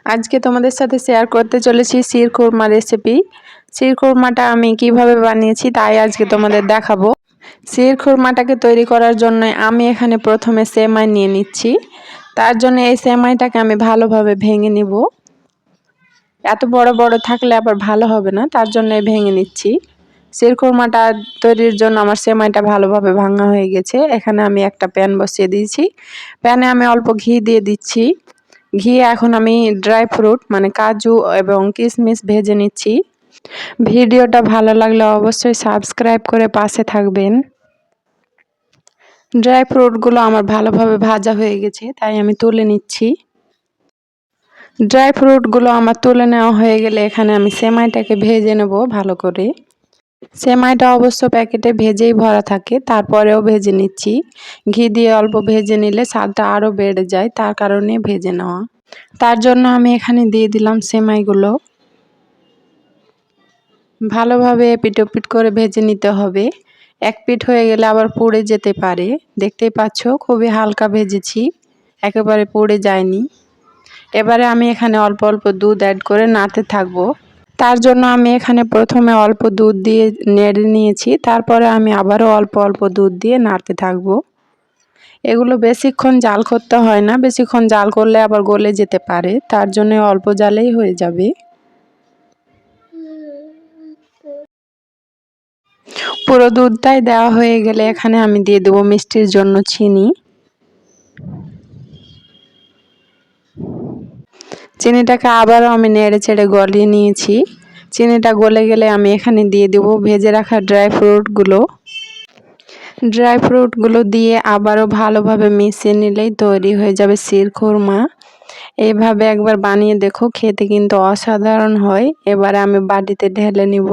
আজকে তোমাদের সাথে শেয়ার করতে চলেছি শিরখুরমা রেসিপি। শিরখুরমাটা আমি কিভাবে বানিয়েছি তাই আজকে তোমাদের দেখাবো। শিরখুরমাটাকে তৈরি করার জন্য আমি এখানে প্রথমে সেমাই নিয়ে নিচ্ছি। তার জন্য এই সেমাইটাকে আমি ভালোভাবে ভেঙে নিব। এত বড় বড় থাকলে আবার ভালো হবে না, তার জন্য ভেঙে নিচ্ছি। শিরখুরমাটা তৈরির জন্য আমার সেমাইটা ভালোভাবে ভাঙা হয়ে গেছে। এখানে আমি একটা প্যান বসিয়ে দিয়েছি। প্যানে আমি অল্প ঘি দিয়ে দিচ্ছি। ঘি এখন আমি ড্রাই ফ্রুট মানে কাজু এবং কিশমিশ ভেজে নিচ্ছি। ভিডিওটা ভালো লাগলে অবশ্যই সাবস্ক্রাইব করে পাশে থাকবেন। ড্রাই ফ্রুটগুলো আমার ভালোভাবে ভাজা হয়ে গেছে, তাই আমি তুলে নিচ্ছি। ড্রাই ফ্রুটগুলো আমার তুলে নেওয়া হয়ে গেলে এখানে আমি সেমাইটাকে ভেজে নেব ভালো করে। সেমাইটা অবশ্য প্যাকেটে ভেজেই ভরা থাকে, তারপরেও ভেজে নিচ্ছি। ঘি দিয়ে অল্প ভেজে নিলে স্বাদটা আরও বেড়ে যায়, তার কারণে ভেজে নেওয়া। তার জন্য আমি এখানে দিয়ে দিলাম সেমাইগুলো। ভালোভাবে এপিট ওপিট করে ভেজে নিতে হবে। এক পিঠ হয়ে গেলে আবার পুড়ে যেতে পারে। দেখতেই পাচ্ছ খুবই হালকা ভেজেছি, একেবারে পুড়ে যায়নি। এবারে আমি এখানে অল্প অল্প দুধ অ্যাড করে নাড়তে থাকবো। তার জন্য আমি এখানে প্রথমে অল্প দুধ দিয়ে নেড়ে নিয়েছি, তারপরে আমি আবারও অল্প অল্প দুধ দিয়ে নাড়তে থাকবো। এগুলো বেশিক্ষণ জাল করতে হয় না, বেশিক্ষণ জাল করলে আবার গলে যেতে পারে, তার জন্য অল্প জালেই হয়ে যাবে। পুরো দুধটাই দেওয়া হয়ে গেলে এখানে আমি দিয়ে দেবো মিষ্টির জন্য চিনি। চিনিটাকে আবারও আমি নেড়ে চেড়ে গলিয়ে নিয়েছি। চিনিটা গলে গেলে আমি এখানে দিয়ে দেবো ভেজে রাখা ড্রাই ফ্রুটগুলো। ড্রাই ফ্রুটগুলো দিয়ে আবারও ভালোভাবে মিশিয়ে নিলেই তৈরি হয়ে যাবে শিরখুরমা। এইভাবে একবার বানিয়ে দেখো, খেতে কিন্তু অসাধারণ হয়। এবারে আমি বাটিতে ঢেলে নিব।